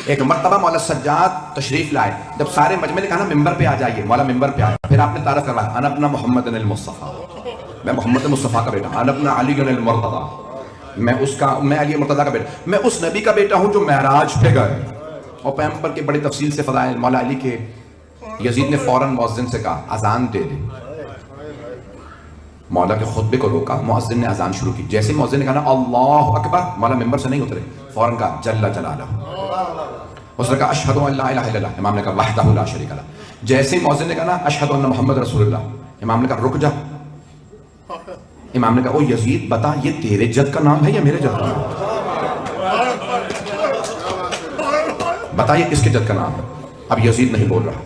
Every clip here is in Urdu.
ایک مرتبہ مولا سجاد تشریف لائے، جب سارے مجمع نے کہا نا ممبر پہ آ جائیے، مولا ممبر پہ آیا، پھر آپ نے تعارف کروایا، انا ابن محمد المصطفیٰ، میں محمد مصطفیٰ کا بیٹا، انا ابن علی المرتضیٰ، میں علی مرتضیٰ کا بیٹا، میں اس نبی کا بیٹا ہوں جو معراج پہ گئے۔ اور پیغمبر کے بڑی تفصیل سے فضائل مولا علی کے۔ یزید نے فوراً مؤذن سے کہا اذان دے دے، مولا کے خطبے کو روکا، مؤذن نے اذان شروع کی، جیسے مؤذن نے کہا نا اللہ اکبر، مولا ممبر سے نہیں اترے، فوراً کہا جل جلالہ، اس نے کہا اشہد ان لا الہ الا اللہ، امام نے کہا وحدہ لا شریک لہ، جیسے مؤذن نے کہا نا اشہد ان محمد رسول اللہ، امام نے کہا رک جا، امام نے کہا او یزید بتا یہ تیرے جد کا نام ہے یا میرے جد کا نام ہے؟ بتا یہ کس کے جد کا نام ہے؟ اب یزید نہیں بول رہا۔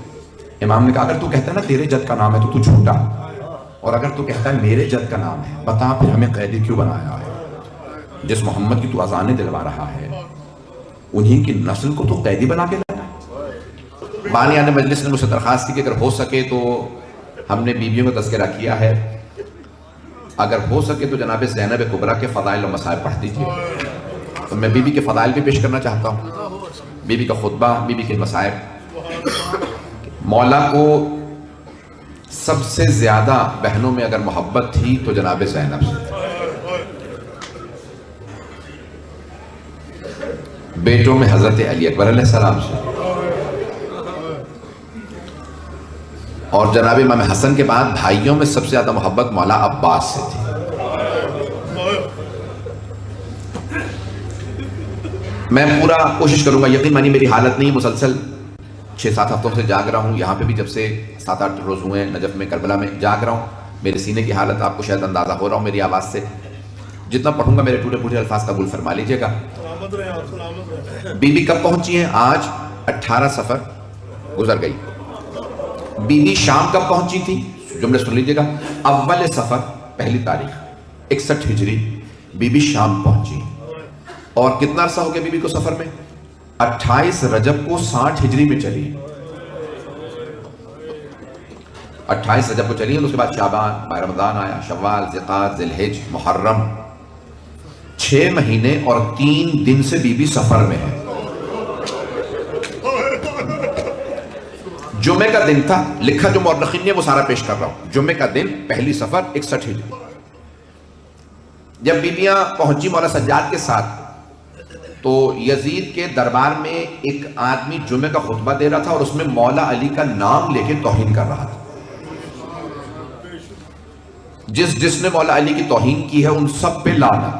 امام نے کہا اگر تو کہتا ہے نا تیرے جد کا نام ہے تو جھوٹا، اور اگر تو کہتا ہے میرے جد کا نام ہے، بتا پھر ہمیں قیدی کیوں بنایا ہے؟ جس محمد کی تو اذانیں دلوا رہا ہے انہی کی نسل کو تو قیدی بنا کے لانا ہے۔ بانیان مجلس نے مجھ سے درخواست کی کہ اگر ہو سکے تو ہم نے بیویوں کا تذکرہ کیا ہے، اگر ہو سکے تو جناب زینب کبریٰ کے فضائل و مصائب پڑھ دیجیے، تو میں بی بی کے فضائل بھی پیش کرنا چاہتا ہوں، بی بی کا خطبہ، بی بی کے مصائب۔ مولا کو سب سے زیادہ بہنوں میں اگر محبت تھی تو جناب زینب سے، بیٹوں میں حضرت علی اکبر علیہ السلام سے، اور جناب امام حسن کے بعد بھائیوں میں سب سے زیادہ محبت مولا عباس سے تھی۔ میں پورا کوشش کروں گا، یقین مانی میری حالت نہیں، مسلسل 6-7 ہفتوں سے جاگ رہا ہوں، یہاں پہ بھی جب سے 7-8 روز ہوئے ہیں، نجف میں کربلا میں جاگ رہا ہوں، میرے سینے کی حالت آپ کو شاید اندازہ ہو رہا ہوں میری آواز سے، جتنا پڑھوں گا میرے ٹوٹے پھوٹے الفاظ قبول فرما لیجئے گا۔ بی بی کب پہنچی ہیں؟ آج 18 صفر گزر گئی۔ بی بی شام کب پہنچی تھی؟ جملے سن لیجئے گا، اول صفر 1 تاریخ 61 ہجری بی بی شام پہنچی، اور کتنا عرصہ ہو گیا بی بی کو سفر میں؟ 28 رجب کو 60 ہجری میں چلی، 28 رجب کو چلی، اور اس کے بعد شعبان، ماہ رمضان آیا، شوال، ذوالقعدہ، ذی الحجہ، محرم، 6 مہینے اور 3 دن سے بی بی سفر میں ہے۔ جمعہ کا دن تھا، لکھا جو مورخین نے وہ سارا پیش کر رہا ہوں، جمعہ کا دن 1 صفر 61 ہجری، جب بیبیاں پہنچی مولا سجاد کے ساتھ، تو یزید کے دربار میں ایک آدمی جمعہ کا خطبہ دے رہا تھا اور اس میں مولا علی کا نام لے کے توہین کر رہا تھا۔ جس نے مولا علی کی توہین کی ہے ان سب پہ لعنت۔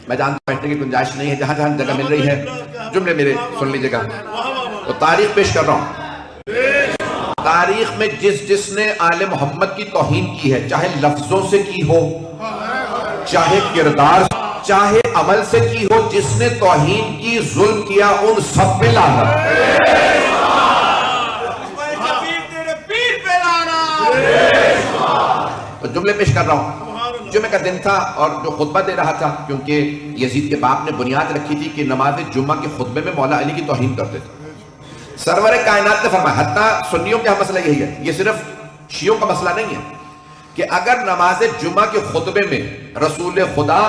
میں جانتا ہوں بیٹھنے کی گنجائش نہیں ہے، جہاں جہاں جگہ مل رہی ہے جملے میرے سن لیجیے گا، تو تاریخ پیش کر رہا ہوں۔ تاریخ میں جس نے آل محمد کی توہین کی ہے، چاہے لفظوں سے کی ہو، چاہے کردار، چاہے عمل سے کی ہو، جس نے توہین کی، ظلم کیا، ان سب پہ لعنت۔ تو جملے پیش کر رہا ہوں، جمعہ کا دن تھا اور جو خطبہ دے رہا تھا، کیونکہ یزید کے باپ نے بنیاد رکھی تھی کہ نماز جمعہ کے خطبے میں مولا علی کی توہین کرتے تھے۔ سرور کائنات نے فرمایا، حتیٰ سنیوں کا مسئلہ یہی ہے، یہ صرف شیعوں کا مسئلہ نہیں ہے، کہ اگر نماز جمعہ کے خطبے میں رسول خدا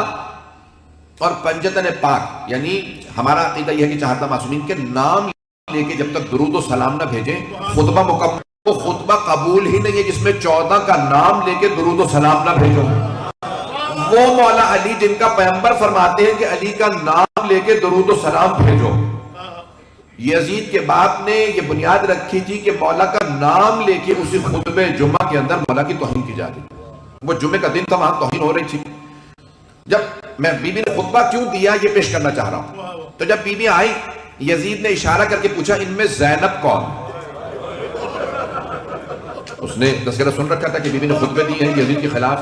اور پنجتن پاک، یعنی ہمارا عقیدہ یہ ہے کہ چہارتہ معصومین کے نام لے کے جب تک درود و سلام نہ بھیجیں خطبہ مکمل، وہ خطبہ قبول ہی نہیں ہے جس میں 14 کا نام لے کے درود و سلام نہ بھیجو۔ وہ مولا علی جن کا پیغمبر فرماتے ہیں کہ علی کا نام لے کے درود و سلام بھیجو، یزید کے باپ نے یہ بنیاد رکھی تھی کہ مولا کا نام لے کے اسی خطبہ جمعہ کے اندر مولا کی توہین کی جا رہی، وہ جمعہ کا دن تھا، وہاں توہین ہو رہی تھی۔ جب میں بی بی نے خطبہ کیوں دیا یہ پیش کرنا چاہ رہا ہوں، تو جب بی بی آئی، یزید نے اشارہ کر کے پوچھا ان میں زینب کون؟ اس نے تذکرہ سن رکھا تھا کہ بی بی نے خطبے دیے ہیں یزید کے خلاف،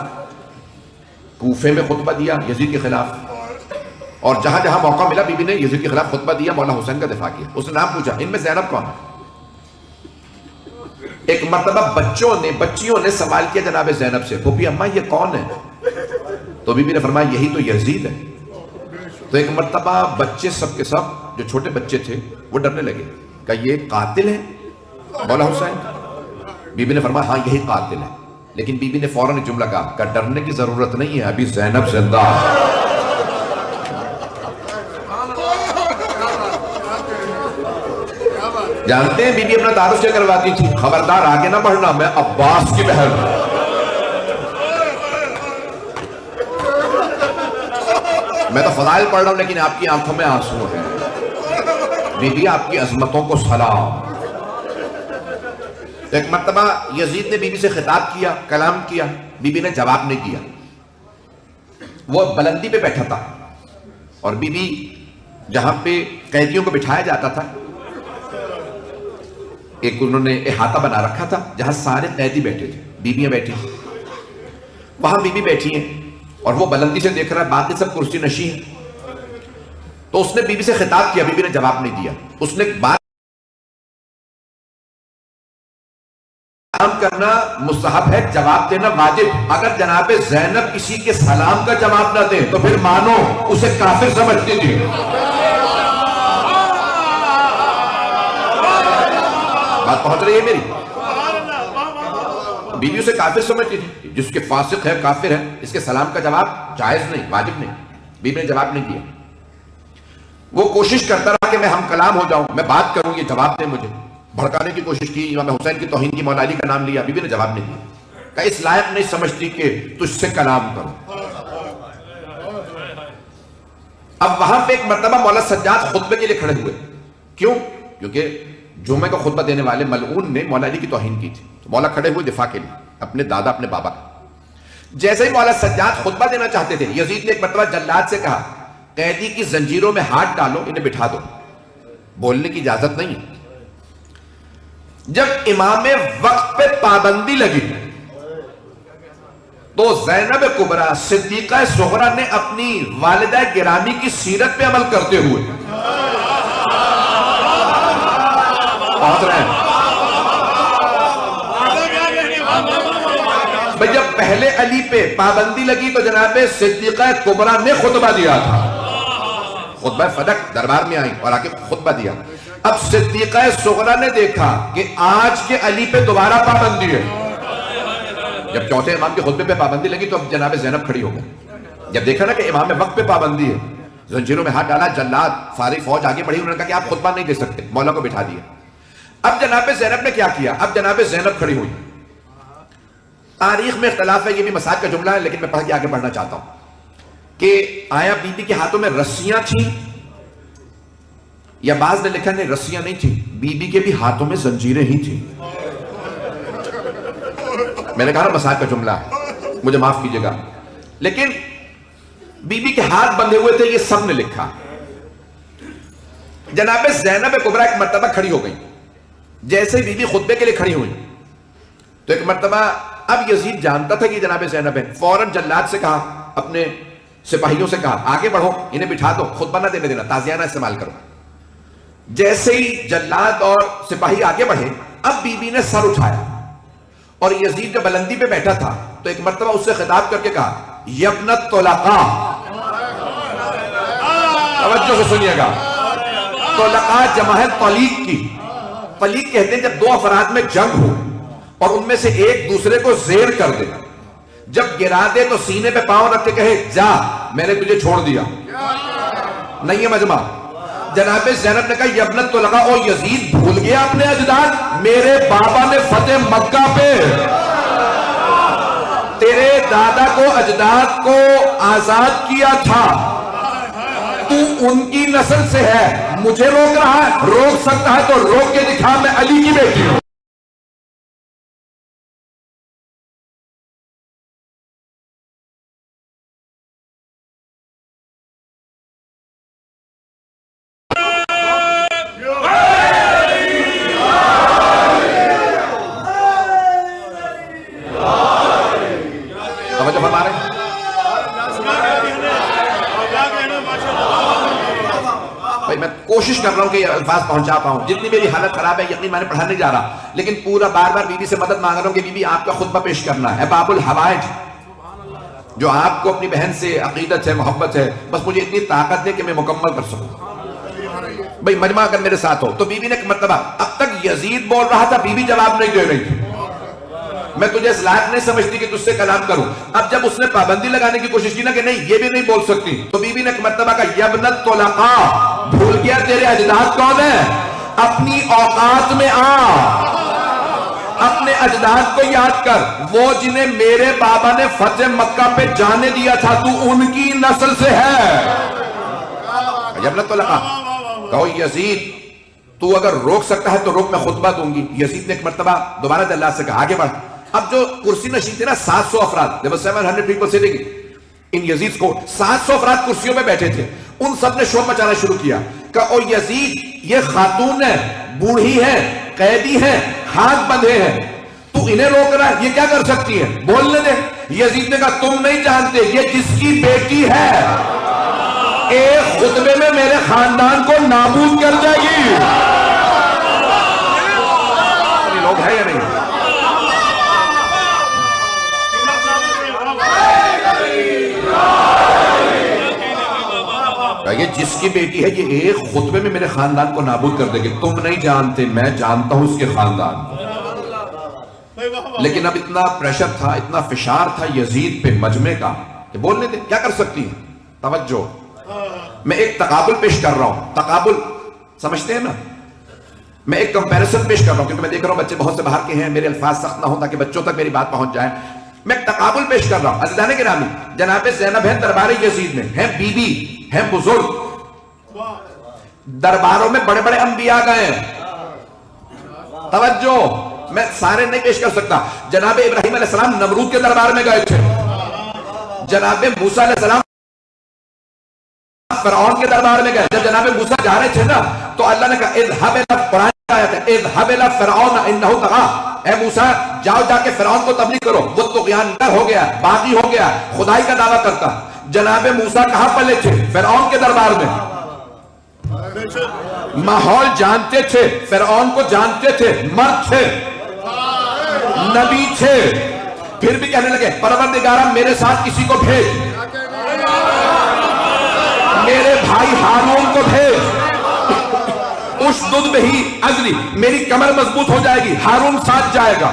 کوفے میں خطبہ دیا یزید کے خلاف، اور جہاں جہاں موقع ملا بی بی نے یزید کے خلاف خطبہ دیا، مولا حسین کا دفاع کیا۔ اس نے نام پوچھا ان میں زینب کون ہے؟ ایک مرتبہ بچیوں نے سوال کیا جناب زینب سے، پھوپھی اماں یہ کون ہے؟ تو بی بی نے فرمایا یہی تو یزید ہے۔ تو ایک مرتبہ بچے سب کے سب جو چھوٹے بچے تھے وہ ڈرنے لگے، کہ یہ قاتل ہے مولا حسین؟ بی بی نے فرمایا ہاں یہی قاتل ہے۔ لیکن بی بی نے فوراً ایک جملہ کہا کہ ڈرنے کی ضرورت نہیں ہے، ابھی زینب زندہ ہے۔ جانتے ہیں بی بی اپنا تعارف کیا کرواتی تھی؟ خبردار آگے نہ بڑھنا، میں عباس کی بہن ہوں۔ میں تو فضائل پڑھ رہا ہوں لیکن آپ کی آنکھوں میں آنسو ہیں۔ بی بی آپ کی عظمتوں کو سلام۔ ایک مرتبہ یزید نے بی بی سے خطاب کیا، کلام کیا، بی بی نے جواب نہیں دیا۔ وہ بلندی پہ بیٹھا تھا اور بی بی جہاں پہ قیدیوں کو بٹھایا جاتا تھا، ایک انہوں نے احاطہ بنا رکھا تھا جہاں سارے قیدی بیٹھے تھے، بیویاں بیٹھی ہیں، وہاں بی بی بیٹھی ہیں اور وہ بلندی سے دیکھ رہا ہے، باقی سب کرسی نشین ہیں۔ تو اس نے بی بی سے خطاب کیا، بی بی نے جواب نہیں دیا۔ اس نے بات سلام کرنا مستحب ہے، جواب دینا واجب۔ اگر جناب زینب کسی کے سلام کا جواب نہ دیں تو پھر مانو اسے کافر سمجھتی تھی۔ بات پہنچ رہی ہے میری؟ بی بی اسے کافر سمجھتی تھی، جس کے فاسق ہے، کافر ہے، اس کے سلام کا جواب جائز نہیں، واجب نہیں۔ بی بی نے جواب نہیں دیا۔ وہ کوشش کرتا رہا کہ میں ہم کلام ہو جاؤں، میں بات کروں، یہ جواب دیں مجھے۔ بھڑکانے کی کوشش کی، امام حسین کی توہین کی، مولا علی کا نام لیا، بی بی نے جواب نہیں دیا۔ کہ اس لائق نہیں سمجھتی کہ تجھ سے کلام کروں۔ اب وہاں پہ ایک مرتبہ مولا سجاد خطبے کے لیے کھڑے ہوئے۔ کیوں؟ کیونکہ جمعے کو خطبہ دینے والے ملعون نے مولا علی کی توہین کی تھی، تو مولا کھڑے ہوئے دفاع کے لیے اپنے دادا، اپنے بابا کا۔ جیسے ہی مولا سجاد خطبہ دینا چاہتے تھے، یزید نے ایک مرتبہ جلاد سے کہا قیدی کی زنجیروں میں ہاتھ ڈالو، انہیں بٹھا دو، بولنے کی اجازت نہیں ہے۔ جب امام وقت پہ پابندی لگی تو زینب کبریٰ صدیقہ صغریٰ نے اپنی والدہ گرامی کی سیرت پہ عمل کرتے ہوئے پہنچ رہے ہیں بھئی، جب پہلے علی پہ پابندی لگی تو جناب صدیقہ کبریٰ نے خطبہ دیا تھا، خطبہ فدق دربار میں آئی اور آکے خطبہ دیا۔ اب صدیقہ صغریٰ نے دیکھا کہ آج کے علی پہ دوبارہ پابندی ہے۔ جب چوتھے امام کے خطبے پہ پابندی لگی تو اب جناب زینب کھڑی ہو گئی۔ جب دیکھا نا کہ امام وقت پہ پابندی ہے، زنجیروں میں ہاتھ ڈالا، جلاد فارغ فوج آگے بڑھی، انہوں نے کہا کہ آپ خطبہ نہیں دے سکتے، مولا کو بٹھا دیا۔ اب جناب زینب نے کیا کیا؟ اب جناب زینب کھڑی ہوئی۔ تاریخ میں اختلاف ہے، یہ بھی مساج کا جملہ ہے لیکن میں پڑھ کے آگے بڑھنا چاہتا ہوں کہ آیا بی بی کے ہاتھوں میں رسیاں تھیں، یا بعض نے لکھا نہیں رسیاں نہیں تھیں، بی بی کے بھی ہاتھوں میں زنجیریں ہی تھیں۔ میں نے کہا نا مساج کا جملہ ہے، مجھے معاف کیجئے گا، لیکن بی بی کے ہاتھ بندھے ہوئے تھے، یہ سب نے لکھا۔ جناب زینب کبریٰ ایک مرتبہ کھڑی ہو گئی۔ جیسے ہی بی بی خطبے کے لیے کھڑی ہوئی تو ایک مرتبہ، اب یزید جانتا تھا کہ جناب زینب ہے، فوراً جلاد سے کہا، اپنے سپاہیوں سے کہا آگے بڑھو، انہیں بٹھا دو، خطبہ نہ دینے دینا، تازیانہ استعمال کرو۔ جیسے ہی جلاد اور سپاہی آگے بڑھے، اب بی بی نے سر اٹھایا اور یزید جو بلندی پہ بیٹھا تھا تو ایک مرتبہ اس سے خطاب کر کے کہا یبن الطلقاء، توجہ سے سنیے گا، طلقاء جمع ہے طلیق کی۔ طلیق کہتے ہیں جب دو افراد میں جنگ ہو اور ان میں سے ایک دوسرے کو زیر کر دے، جب گرا دے تو سینے پہ پاؤں رکھ کے کہے جا میں نے تجھے چھوڑ دیا، نہیں ہے مجمع۔ جناب زینب نے کہا یبن الطلقاء، او یزید بھول گیا اپنے اجداد، میرے بابا نے فتح مکہ پہ تیرے دادا کو، اجداد کو آزاد کیا تھا، تو ان کی نسل سے ہے، مجھے روک رہا ہے، روک سکتا ہے تو روک کے دکھا، میں علی کی بیٹی ہوں۔ میں کوشش کر رہا ہوں کہ یہ الفاظ پہنچا پاؤں، جتنی میری حالت خراب ہے یقین میں نے پڑھا نہیں جا رہا، لیکن پورا بار بار بی بی سے مدد مانگ رہا ہوں کہ بی بی آپ کا خطبہ پیش کرنا ہے، باب الحوائج، جو آپ کو اپنی بہن سے عقیدت ہے، محبت ہے، بس مجھے اتنی طاقت دے کہ میں مکمل کر سکوں۔ بھئی مجمع اگر میرے ساتھ ہو تو بی بی نے ایک مرتبہ، اب تک یزید بول رہا تھا، بی بی جواب نہیں دے رہی تھی، میں تجھے اس لائق نہیں سمجھتی کہ تجھ سے کلام کروں. اب جب اس نے پابندی لگانے کی کوشش کی نا کہ نہیں یہ بھی نہیں بول سکتی, تو بی بی نے ایک مرتبہ کہا یبنت طلقاء, بھول گیا تیرے اجداد کون ہیں؟ اپنی اوقات میں آ, اپنے اجداد کو یاد کر, وہ جنہیں میرے بابا نے فتح مکہ پہ جانے دیا تھا, تو ان کی نسل سے ہے. یبنت طلقاء. کہو یزید تو اگر روک سکتا ہے تو روک, میں خطبہ دوں گی. یزید نے ایک مرتبہ دوبارہ اللہ سے کہا آگے بڑھ. اب جو کرسی نشین تھے نا 700 افراد, there were 700 people sitting in یزید کو, 700 افراد کرسیوں پہ بیٹھے تھے. ان سب نے شور مچانا شروع کیا کہ او یزید یہ خاتون ہے, بوڑھی ہے, قیدی ہے, ہاتھ بندھے ہیں, تو انہیں روک رہا ہے, یہ کیا کر سکتی ہے, بولنے دے. یزید نے کہا تم نہیں جانتے یہ جس کی بیٹی ہے ایک خطبے میں میرے خاندان کو نابود کر جائے گی. لوگ ہے یا نہیں؟ یہ جس کی بیٹی ہے یہ ایک خطبے میں میرے خاندان کو نابود کر دے گی. تم نہیں جانتے, میں جانتا ہوں اس کے خاندان کو. لیکن اب اتنا پریشر تھا, اتنا فشار تھا یزید پہ مجمع کا کہ بولنے دے, کیا کر سکتی ہیں. توجہ, میں ایک تقابل پیش کر رہا ہوں. تقابل سمجھتے ہیں نا, میں ایک کمپیریزن پیش کر رہا ہوں کیونکہ میں دیکھ رہا ہوں بچے بہت سے باہر کے ہیں, میرے الفاظ سخت نہ ہوں تاکہ بچوں تک میری بات پہنچ جائے. میں ایک تقابل پیش کر رہا ہوں. عزیزان گرامی, جناب زینب ہیں دربار یزید میں, ہیں بی بی, ہیں بزرگ, درباروں میں بڑے بڑے انبیاء گئے ہیں. توجہ, میں سارے نہیں پیش کر سکتا. جناب ابراہیم علیہ السلام نمرود کے دربار میں گئے تھے. جناب موسیٰ علیہ السلام فرعون کے دربار میں گئے. جب جناب موسیٰ جا رہے تھے نا تو اللہ نے کہا اذهب الى قرآن آیت ہے اذهب الى فرعون انه طغى, اے موسیٰ جاؤ جا کے فرعون کو تبلیغ کرو, وہ طغیانگر ہو گیا, باغی ہو گیا, خدائی کا دعویٰ کرتا. جناب موسیٰ کہاں پلے تھے؟ فرعون کے دربار میں. ماحول جانتے تھے, فرعون کو جانتے تھے, مرد تھے, نبی تھے, پھر بھی کہنے لگے پروردگارہ میرے ساتھ کسی کو بھیج, میرے بھائی ہارون کو بھیج, اشدد بہی ازری, میری کمر مضبوط ہو جائے گی, ہارون ساتھ جائے گا.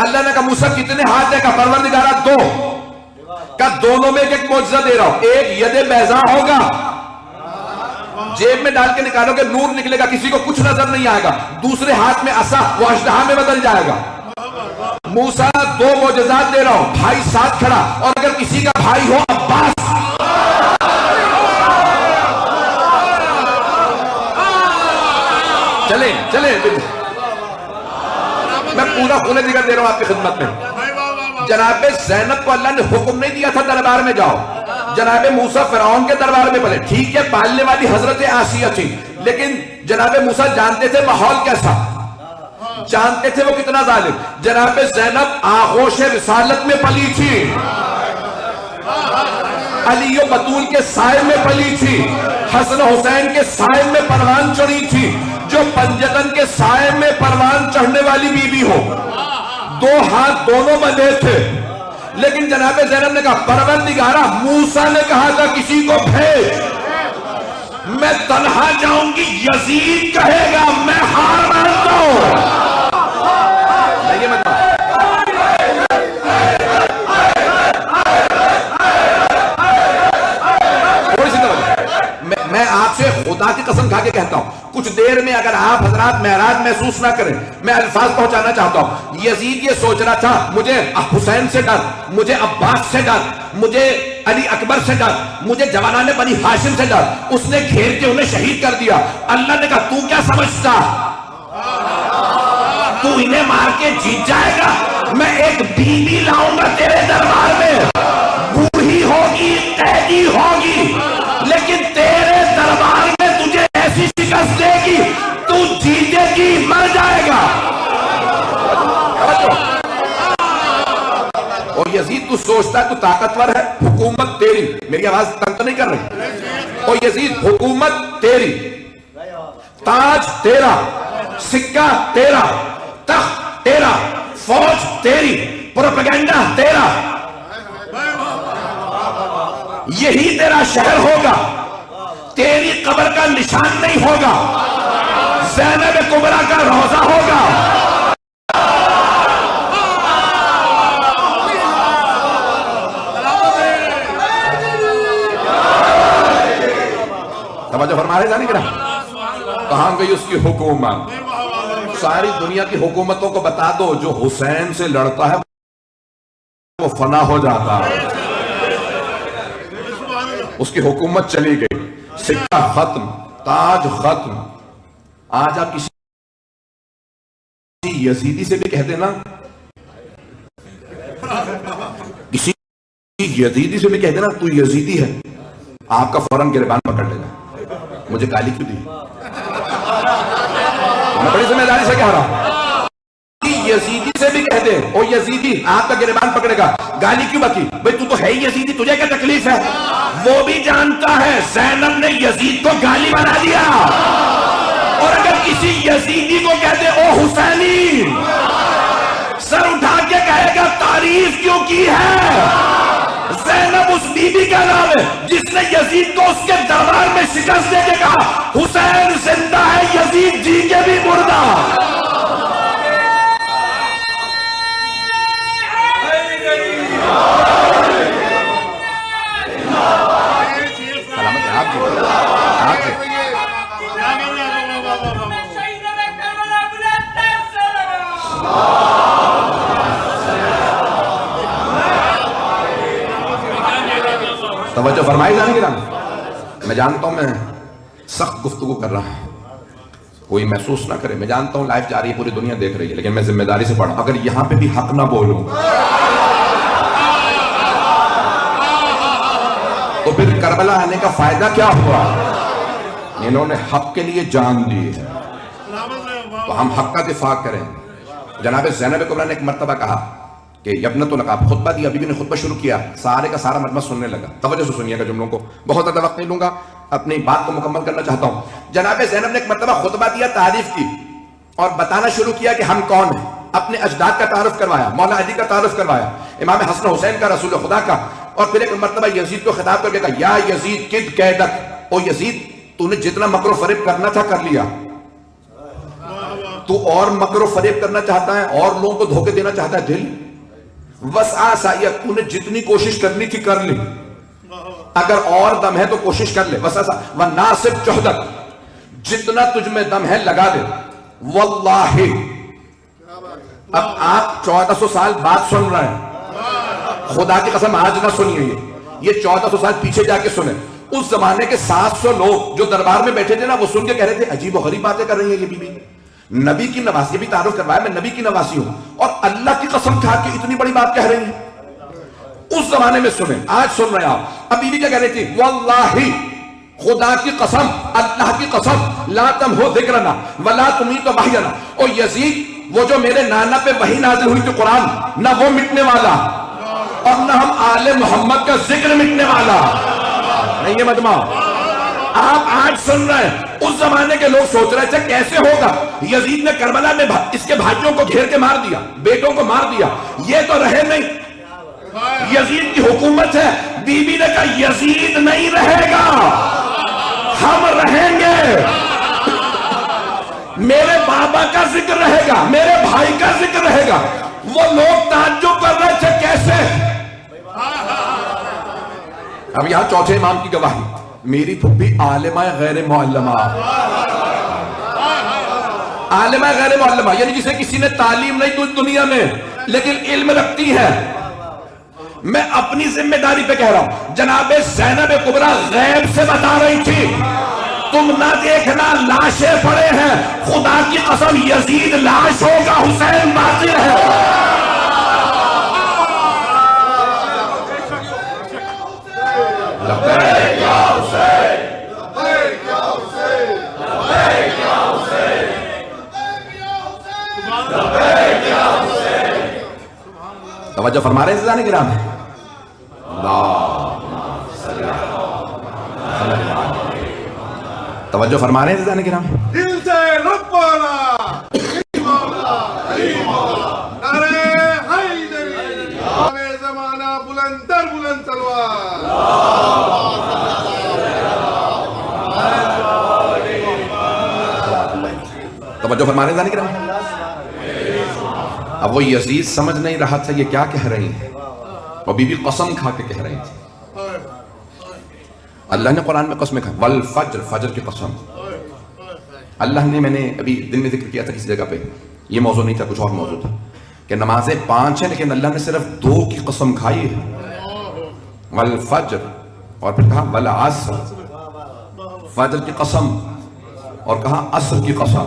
اللہ نے کہا موسیٰ کتنے ہاتھ دے گا؟ پروردگارہ دو. کہ دونوں میں ایک معجزہ دے رہا ہوں, ایک ید بیضاء ہوگا, جیب میں ڈال کے نکالو گے نور نکلے گا, کسی کو کچھ نظر نہیں آئے گا. دوسرے ہاتھ میں عصا, وہ اژدہا میں بدل جائے گا. موسیٰ دو معجزات دے رہا ہوں, بھائی ساتھ کھڑا, اور اگر کسی کا بھائی ہو عباس, چلیں چلیں, میں پورا کھلے ذکر دے رہا ہوں آپ کی خدمت میں. جناب زینب کو اللہ نے حکم نہیں دیا تھا دربار میں جاؤ. جناب موسیٰ فرعون کے دربار میں پلے, ٹھیک ہے پالنے والی حضرت آسیہ تھی, لیکن جناب موسیٰ جانتے تھے ماحول کیسا, جانتے تھے وہ کتنا ظالم. جناب زینب آغوش رسالت میں پلی تھی, علی و بطول کے سائے میں پلی تھی, حسن حسین کے سائے میں پروان چڑھی تھی. جو پنجتن کے سائے میں پروان چڑھنے والی بی بی ہو, دو ہاتھ دونوں بندھے تھے. لیکن جناب زینب نے کہا پروردگارہ موسیٰ نے کہا تھا کسی کو بھیج, میں تنہا جاؤں گی, یزید کہے گا میں ہار مانتا ہوں. میں آپ سے خدا کی قسم کھا کے کہتا ہوں, کچھ دیر میں اگر آپ حضرات معراج محسوس نہ کریں, میں الفاظ پہنچانا چاہتا ہوں. یزید یہ سوچ رہا تھا مجھے حسین سے ڈر, مجھے عباس سے ڈر, مجھے علی اکبر سے ڈر, مجھے جوانان بنی ہاشم سے ڈر. اس نے گھیر کے انہیں شہید کر دیا. اللہ نے کہا تو کیا سمجھتا, تو انہیں مار کے جیت جائے گا؟ میں ایک بیوی لاؤں گا تیرے دربار میں, بوڑھی ہوگی, قیدی ہوگی, لیکن تیرے دربار میں تجھے ایسی شکست دے گی تو جیتے گی, مر جائے گا. اور یزید تو سوچتا ہے تو طاقتور ہے, حکومت تیری, میری آواز تنگ تو نہیں کر رہی, اور یزید حکومت تیری, تاج تیرا, سکہ تیرا, تخت تیرا, فوج تیری, پروپیگنڈا تیرا, یہی تیرا شہر ہوگا, تیری قبر کا نشان نہیں ہوگا, زینب کبریٰ کا روضہ ہوگا. توجہ فرما رہے جانے گرا کہاں گئی اس کی حکومت؟ ساری دنیا کی حکومتوں کو بتا دو جو حسین سے لڑتا ہے وہ فنا ہو جاتا ہے. اس کی حکومت چلی گئی, سکہ ختم, تاج ختم. آج آپ کسی یزیدی سے بھی کہتے نا, کسی یزیدی سے بھی کہتے نا تو یزیدی ہے, آپ کا فوراً گریبان پکڑ لے گا. مجھے گالی کیوں دی؟ میں بڑی ذمہ داری سے کہہ رہا ہوں. یزیدی سے بھی کہتے او یزیدی, آپ کا گریبان پکڑے گا. گالی کیوں بکی؟ بھئی تو ہے یزیدی, تجھے کیا تکلیف ہے؟ وہ بھی جانتا ہے زینب نے یزید کو گالی بنا دیا. اور اگر کسی یزیدی کو کہتے او حسینی, سر اٹھا کے کہے گا تعریف کیوں کی ہے؟ زینب اس بی بی کا نام ہے جس نے یزید کو اس کے دربار میں شکست دے کے کہا حسین زندہ ہے, یزید جی کے بھی مردہ. توجہ فرمائی جانے گی نا. میں جانتا ہوں میں سخت گفتگو کر رہا ہوں, کوئی محسوس نہ کرے. میں جانتا ہوں لائف جاری ہے, پوری دنیا دیکھ رہی ہے, لیکن میں ذمہ داری سے پڑھا. اگر یہاں پہ بھی حق نہ بولوں تو پھر کربلا آنے کا فائدہ کیا ہوا؟ انہوں نے حق کے لیے جان دی ہے, تو ہم حق کا دفاع کریں. جناب زینب کبریٰ نے ایک مرتبہ کہا کہ ابنۃ العقاب, خطبہ دیا, بیوی نے خطبہ شروع کیا, سارے کا سارا مجمع سننے لگا. توجہ سے سنیے گا جملوں کو, بہت زیادہ وقت نہیں لوں گا, اپنی بات کو مکمل کرنا چاہتا ہوں. جناب زینب نے ایک مرتبہ خطبہ دیا, تعریف کی اور بتانا شروع کیا کہ ہم کون ہیں. اپنے اجداد کا تعارف کروایا, مولا علی کا تعارف کروایا, امام حسن حسین کا, رسول خدا کا. اور پھر ایک مرتبہ یزید کو خطاب کر کے کہا یا یزید کد قیدک, او یزید تو نے جتنا مکر و فریب کرنا تھا کر لیا, تو اور مکر و فریب کرنا چاہتا ہے, اور لوگوں کو دھوکے دینا چاہتا ہے, دل وسعہ سعیت, تو نے جتنی کوشش کرنی تھی کر لی, اگر اور دم ہے تو کوشش کر لے. وسعہ وناصب جہدک, جتنا تجھ میں دم ہے لگا دے. واللہ, اب آپ 1400 سال بعد سن رہے ہیں, خدا کی قسم آج نہ سنیے, یہ 1400 سال پیچھے جا کے سنیں. اس زمانے کے 700 لوگ جو دربار میں بیٹھے تھے نا, وہ سن کے کہہ رہے تھے عجیب و غریب باتیں کر رہی ہیں یہ بی بی. نبی کی نواسی, بھی تعارف کروایا میں نبی کی نواسی ہوں, اور اللہ کی قسم کھا کے اتنی بڑی بات کہہ رہی ہیں. اس زمانے میں سنیں, آج سن رہے ہیں آپ. اب بی بی کیا کہہ رہی تھی؟ واللہ, خدا کی قسم, اللہ کی قسم, لا تمحو ذکرنا ولا تمیت وحینا. او یزید, وہ جو میرے نانا پہ وحی نازل ہوئی تھی قرآن, نہ وہ مٹنے والا, اور نہ ہم آل محمد کا ذکر مٹنے والا. نہیں یہ مجمع آپ آج سن رہے ہیں, اس زمانے کے لوگ سوچ رہے تھے کیسے ہوگا, یزید نے کربلا میں اس کے بھائیوں کو گھیر کے مار دیا, بیٹوں کو مار دیا, یہ تو رہے نہیں, یزید کی حکومت ہے. بی بی نے کہا یزید نہیں رہے گا, ہم رہیں گے, میرے بابا کا ذکر رہے گا, میرے بھائی کا ذکر رہے گا. وہ لوگ تعجب کر رہے تھے کیسے. اب یہاں چوتھے امام کی گواہی, میری پھپھی عالمہ غیر معلمہ, عالمہ غیر معلمہ یعنی جسے کسی نے تعلیم نہیں دنیا میں لیکن علم رکھتی ہے. میں اپنی ذمہ داری پہ کہہ رہا ہوں, جناب زینب کبریٰ غیب سے بتا رہی تھی تم نہ دیکھنا لاشیں پڑے ہیں, خدا کی قسم یزید لاش ہوگا, حسین باقی ہے. توجہ فرما رہے ہیں عزیزان کرام, توجہ فرما رہے ہیں عزیزان کرام. دل سے ربنا نعرہ حیدری, ہمیں زمانہ بلند در بلند تلوار. توجہ فرما رہے ہیں عزیزان کرام. اب وہ یزید سمجھ نہیں رہا تھا یہ کیا کہہ رہی ہیں, اور بی بی قسم کھا کے کہہ رہی تھی. اللہ نے قرآن میں قسمیں کھا والفجر، فجر کی قسم. اللہ نے، میں نے ابھی دن میں ذکر کیا تھا کسی جگہ پہ، یہ موضوع نہیں تھا، کچھ اور موضوع تھا، کہ نمازیں 5 ہیں لیکن اللہ نے صرف 2 کی قسم کھائی ہے، والفجر، اور پھر کہا والعصر، فجر کی قسم، اور کہا عصر کی قسم.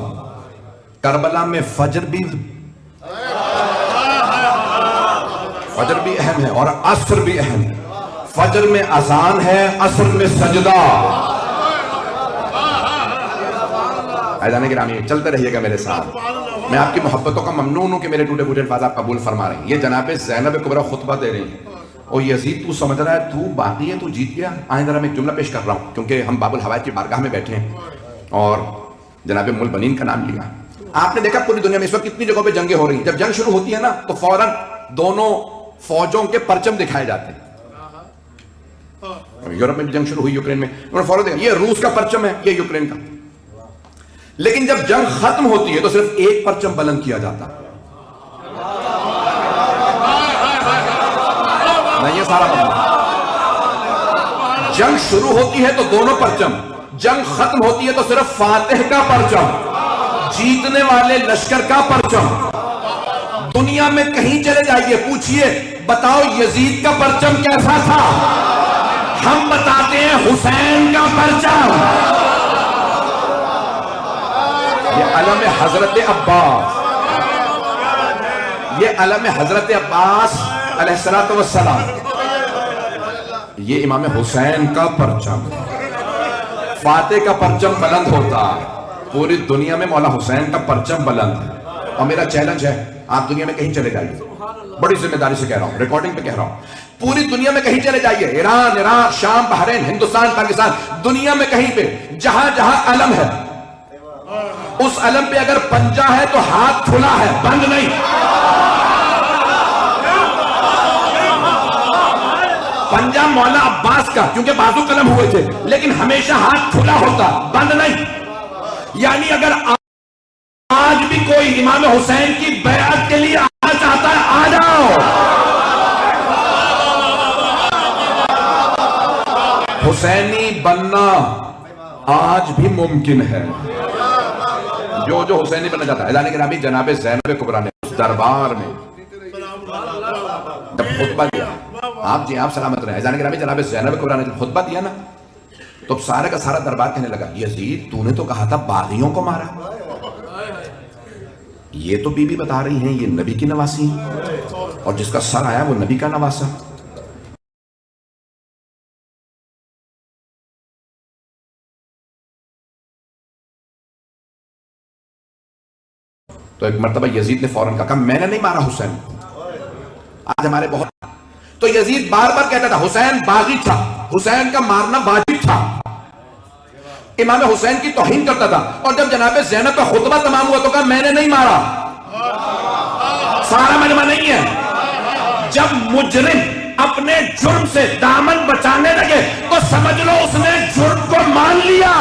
کربلا میں فجر بھی اہم ہے اور عصر بھی اہم ہے. فجر میں اذان ہے، عصر میں سجدہ. عزیزان گرامی چلتے رہیے گا میرے ساتھ، میں آپ کی محبتوں کا ممنون ہوں کہ میرے ٹوٹے پھوٹے الفاظ آپ قبول فرما رہے ہیں. یہ جناب زینب کبریٰ خطبہ دے رہی ہیں، اور یزید تو سمجھ رہا ہے تو باقی ہے، تو جیت گیا. آئیں ذرا میں ایک جملہ پیش کر رہا ہوں کیونکہ ہم باب الحوائج کی بارگاہ میں بیٹھے ہیں اور جناب ملبنین کا نام لیا. آپ نے دیکھا پوری دنیا میں اس وقت کتنی جگہوں پہ جنگیں ہو رہی ہیں. جب جنگ شروع ہوتی ہے نا تو فوراً دونوں فوجوں کے پرچم دکھائے جاتے ہیں. یورپ میں بھی جنگ شروع ہوئی، یوکرین میں، انہوں نے فوراً دیکھا یہ روس کا پرچم ہے، یہ یوکرین کا. لیکن جب جنگ ختم ہوتی ہے تو صرف ایک پرچم بلند کیا جاتا. نہیں، یہ سارا بلند. جنگ شروع ہوتی ہے تو دونوں پرچم، جنگ ختم ہوتی ہے تو صرف فاتح کا پرچم، جیتنے والے لشکر کا پرچم. دنیا میں کہیں چلے جائیے، پوچھئے بتاؤ یزید کا پرچم کیسا تھا؟ ہم بتاتے ہیں حسین کا پرچم. یہ علم حضرت عباس، یہ علم حضرت عباس علیہ السلام، یہ امام حسین کا پرچم. فاتح کا پرچم بلند ہوتا ہے، پوری دنیا میں مولا حسین کا پرچم بلند ہے. اور میرا چیلنج ہے، آپ دنیا میں کہیں چلے جائیے، بڑی ذمہ داری سے کہہ رہا ہوں، ریکارڈنگ پہ کہہ رہا ہوں، پوری دنیا میں کہیں چلے جائیے، ایران، عراق، شام، بحرین، ہندوستان، پاکستان، دنیا میں کہیں پہ جہاں جہاں علم ہے، اس علم پہ اگر پنجہ ہے تو ہاتھ کھلا ہے، بند نہیں. پنجہ مولا عباس کا، کیونکہ بازو قلم ہوئے تھے، لیکن ہمیشہ ہاتھ کھلا ہوتا، بند نہیں. یعنی اگر آج بھی کوئی امام حسین کی بیعت کے لیے آنا چاہتا ہے، آ جاؤ. حسینی بننا آج بھی ممکن ہے. جو حسینی بننا چاہتا ہے. اعلان گرامی جناب زینب کبریٰ نے اس دربار میں جب خطبہ دیا، آپ سلامت رہے. اعلان گرامی جناب زینب کبریٰ نے جب خطبہ دیا نا تو سارے کا سارا دربار کہنے لگا، یزید تو نے تو کہا تھا باغیوں کو مارا، یہ تو بی بی بتا رہی ہیں یہ نبی کی نواسی ہیں، اور جس کا سر آیا وہ نبی کا نواسا. تو ایک مرتبہ یزید نے فوراً کہا میں نے نہیں مارا حسین. آج ہمارے بہت، تو یزید بار بار کہتا تھا حسین باغی تھا، حسین کا مارنا واجب تھا، امام حسین کی توہین کرتا تھا. اور جب جناب زینب کا خطبہ تمام ہوا تو کہا میں نے نہیں مارا. سارا مجمع نہیں ہے. جب مجرم اپنے جرم سے دامن بچانے لگے تو سمجھ لو اس نے جرم کو مان لیا.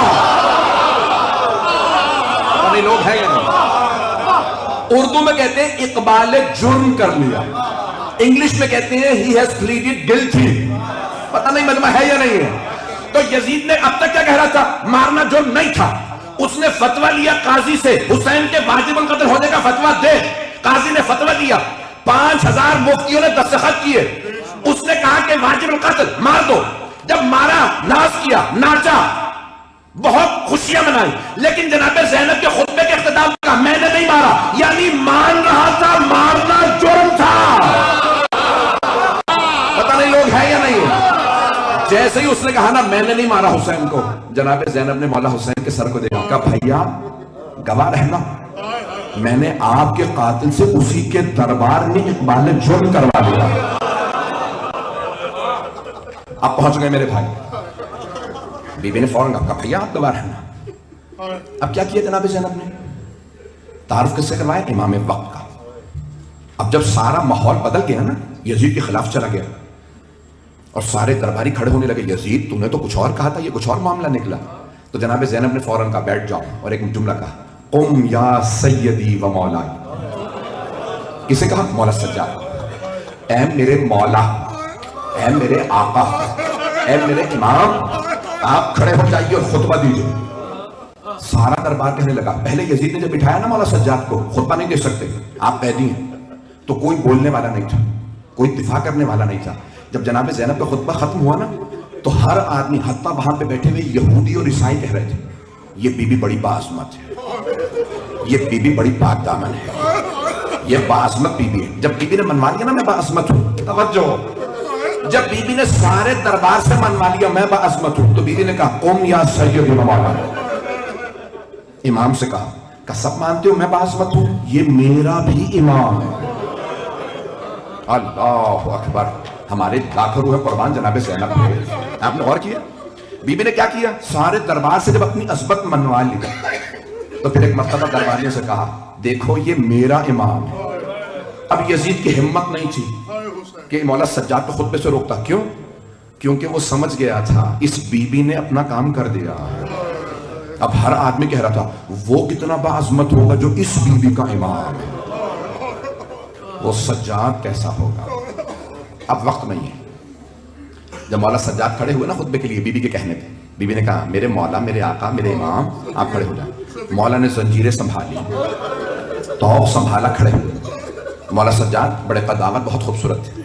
لوگ ہیں اردو میں کہتے ہیں اقبال جرم کر لیا، انگلش میں کہتے ہیں he has pleaded guilty. پتہ نہیں مجمع ہے یا نہیں ہے. تو یزید نے اب تک کیا کہہ رہا تھا؟ مارنا جرم نہیں تھا. اس نے فتویٰ لیا قاضی سے، حسین کے واجب القتل ہونے کا فتویٰ دے. قاضی نے فتویٰ دیا، 5000 مفتیوں نے دستخط کیے. اس نے کہا کہ واجب القتل مار دو. جب مارا، ناز کیا، ناچا، بہت خوشیاں منائی، لیکن جناب زینب کے خطبے کے اختتام کا میں نے نہیں مارا، یعنی مان رہا تھا مارنا جرم تھا. پتہ نہیں لوگ ہیں یا نہیں ہے. جیسے ہی اس نے کہا نا میں نے نہیں مارا حسین کو، جناب زینب نے مولا حسین کے سر کو دیکھا، کہا بھائیا گواہ رہنا، میں نے آپ کے قاتل سے اسی کے دربار میں اقبال جرم کروا دیا. آپ پہنچ گئے میرے بھائی. بی بی نے فوراً کہا بھائیا آپ گواہ رہنا. اب کیا کیا جناب زینب نے؟ تعارف کس سے کروایا؟ امام وقت کا. اب جب سارا ماحول بدل گیا نا، یزید کے خلاف چلا گیا اور سارے درباری کھڑے ہونے لگے، یزید تو نے تو کچھ اور کہا تھا، یہ کچھ اور معاملہ نکلا. تو جناب زینب نے فوراً کہا بیٹھ جاؤ، اور ایک جملہ کہا قم یا سیدی و مولائی. کسے کہا؟ مولا سجاد. اے میرے مولا، اے میرے آقا، اے میرے امام، آپ کھڑے ہو جائیے اور خطبہ دیجیے. سارا دربار کہنے لگا. پہلے یزید نے جب بٹھایا نا مولا سجاد کو, خطبہ نہیں دے سکتے, آپ قیدی ہیں, تو کوئی بولنے والا نہیں تھا, کوئی دفاع کرنے والا نہیں تھا. جب جناب زینب کا خطبہ ختم ہوا نا, تو ہر آدمی, حتیٰ وہاں پہ بیٹھے ہوئے یہودی اور عیسائی کہہ رہے تھے یہ بی بی بڑی باعظمت ہے, یہ بی بی بڑی پاک دامن ہے, یہ باعظمت بی بی ہے. جب بی بی نے منوا لیا نا میں باعظمت ہوں, توجہ, جب بی بی نے سارے دربار سے منوا لیا میں باعظمت ہوں, تو بی بی نے کہا قم یا سید مولانا, امام سے کہا کہ سب مانتے ہو میں باعظمت ہوں, یہ میرا بھی امام ہے. اللہ اکبر, ہمارے لاکھوں روح قربان جناب زینب. آپ نے غور کیا بی بی نے کیا کیا؟ سارے دربار سے جب اپنی عصبت منوا لی تو پھر ایک مرتبہ درباریوں سے کہا دیکھو یہ میرا امام ہے. اب یزید کی ہمت نہیں تھی کہ مولا سجاد کو خطبے سے روکتا. کیوں؟ کیونکہ وہ سمجھ گیا تھا اس بی بی نے اپنا کام کر دیا. اب ہر آدمی کہہ رہا تھا وہ کتنا باعظمت ہوگا جو اس بی بی کا امام ہے, وہ سجاد کیسا ہوگا. اب وقت نہیں ہے. جب مولا سجاد کھڑے ہوئے نا خطبے کے لیے بی بی کے کہنے پہ, بی بی نے کہا میرے مولا, میرے آقا, میرے امام, آپ کھڑے ہو جائیں. مولا نے زنجیریں سنبھالی, توق سنبھالا, کھڑے ہوئے. مولا سجاد بڑے قدامت, بہت خوبصورت تھے,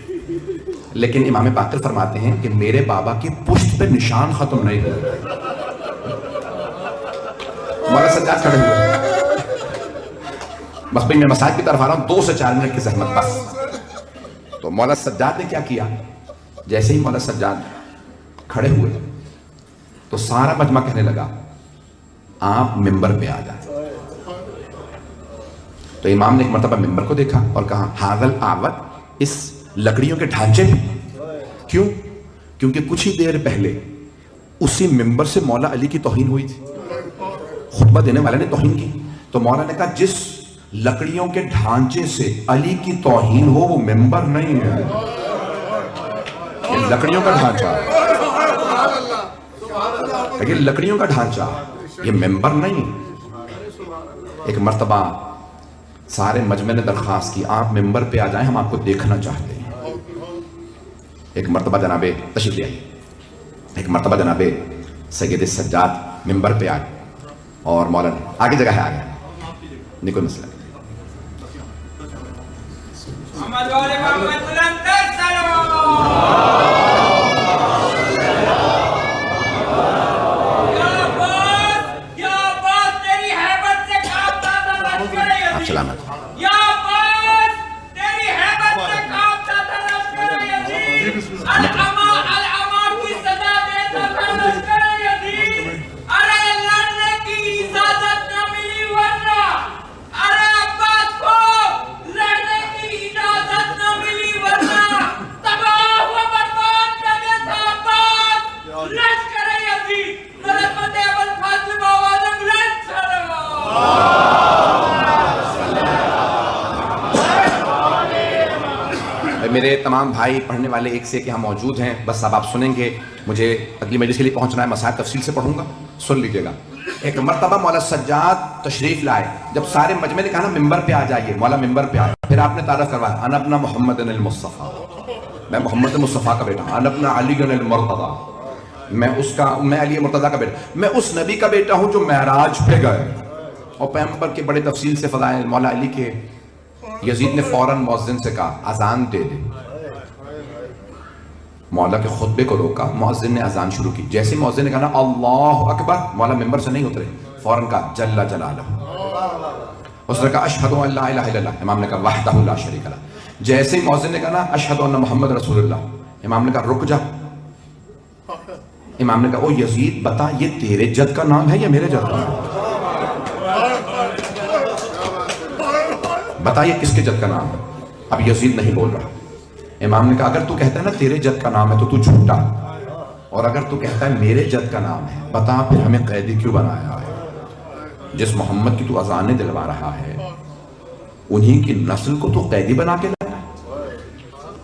لیکن امام باقر فرماتے ہیں کہ میرے بابا کی پشت پہ نشان ختم نہیں ہوئے. مولا سجاد کھڑے ہوئے. بس بھئی میں مساجد کی طرف آ رہا ہوں, 2 سے 4 منٹ کی زحمت بس. تو مولا سجاد نے کیا کیا, جیسے ہی مولا سجاد کھڑے ہوئے تو سارا مجمع کہنے لگا آپ ممبر پہ آ جائیں. تو امام نے ایک مرتبہ ممبر کو دیکھا اور کہا حاضل آوت, اس لکڑیوں کے ڈھانچے پہ. کیوں؟ کیونکہ کچھ ہی دیر پہلے اسی ممبر سے مولا علی کی توہین ہوئی تھی, خطبہ دینے والے نے توہین کی. تو مولا نے کہا جس لکڑیوں کے ڈھانچے سے علی کی توہین ہو وہ ممبر نہیں ہے, یہ لکڑیوں کا ڈھانچہ, یہ لکڑیوں کا ڈھانچہ, یہ ممبر نہیں. ایک مرتبہ سارے مجمع نے درخواست کی آپ ممبر پہ آ جائیں, ہم آپ کو دیکھنا چاہتے ہیں. ایک مرتبہ جناب تشریف لے آئے, ایک مرتبہ جناب سید سجاد ممبر پہ آئے اور مولا نے آگے جگہ ہے, آگے نہیں کوئی مسئلہ. سلامت میرے تمام بھائی پڑھنے والے ایک سے ایک یہاں موجود ہیں, بس اب آپ سنیں گے, مجھے اگلی مجلس کے لیے پہنچنا ہے, مسائل تفصیل سے پڑھوں گا, سن لیجئے گا. ایک مرتبہ مولا سجاد تشریف لائے, جب سارے مجمع نے کہا نا ممبر پہ آ جائیے, مولا ممبر پہ آئے. پھر آپ نے تعارف کروایا انا ابن محمد المصطفیٰ, میں محمد مصطفیٰ کا بیٹا ہوں. انا ابن علی المرتضیٰ, میں علی مرتضیٰ کا بیٹا, میں اس نبی کا بیٹا ہوں جو معراج پہ گئے. اور پیغمبر کے بڑے تفصیل سے فضائل مولا علی کے. یزید نے فوراً مؤذن سے کہا اذان دے دے. مولا کے خطبے کو روکا, مؤذن نے اذان شروع کی. جیسے مؤذن نے کہا نا اللہ اکبر, مولا ممبر سے نہیں اترے, فوراً کہا جل جلالہ. اس نے کہا اشہد ان لا الہ الا اللہ, امام نے کہا وحدہ لا شریک لہ. جیسے ہی مؤذن نے کہا نا اشہد ان محمد رسول اللہ, امام نے کہا رک جا. امام نے کہا او یزید بتا یہ تیرے جد کا نام ہے یا میرے جد کا نام ہے, بتا یہ کس کے جد کا نام ہے. اب یزید نہیں بول رہا. امام نے کہا اگر تو کہتا ہے نا تیرے جد کا نام ہے تو جھوٹا, اور اگر تو کہتا ہے میرے جد کا نام ہے, بتا پھر ہمیں قیدی کیوں بنایا ہے. جس محمد کی تو اذانیں دلوا رہا ہے انہی کی نسل کو تو قیدی بنا کے لایا.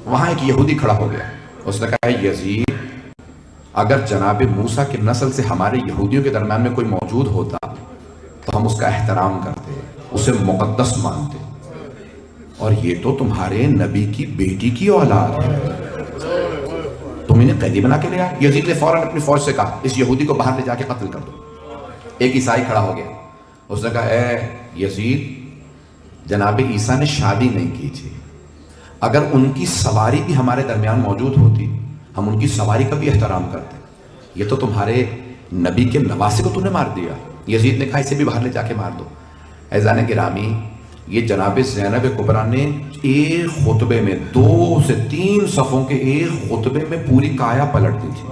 وہاں ایک یہودی کھڑا ہو گیا, اس نے کہا یزید اگر جناب موسیٰ کی نسل سے ہمارے یہودیوں کے درمیان میں کوئی موجود ہوتا تو ہم اس کا احترام کرتے, اسے مقدس مانتے, اور یہ تو تمہارے نبی کی بیٹی کی اولاد ہے. تم انہیں قیدی بنا کے لے آئے. یزید نے فوراً اپنی فوج سے کہا اس یہودی کو باہر لے جا کے قتل کر دو. ایک عیسائی کھڑا ہو گیا, اس نے کہا اے یزید, جناب عیسیٰ نے شادی نہیں کی تھی, اگر ان کی سواری بھی ہمارے درمیان موجود ہوتی ہم ان کی سواری کا بھی احترام کرتے. یہ تو تمہارے نبی کے نواسے کو تو نے مار دیا. یزید نے کہا اسے بھی باہر لے جا کے مار دو. عزیزان گرامی, یہ جناب زینب کبریٰ نے ایک خطبے میں 2 سے 3 صفوں کے ایک خطبے میں پوری کایا پلٹ دی تھی.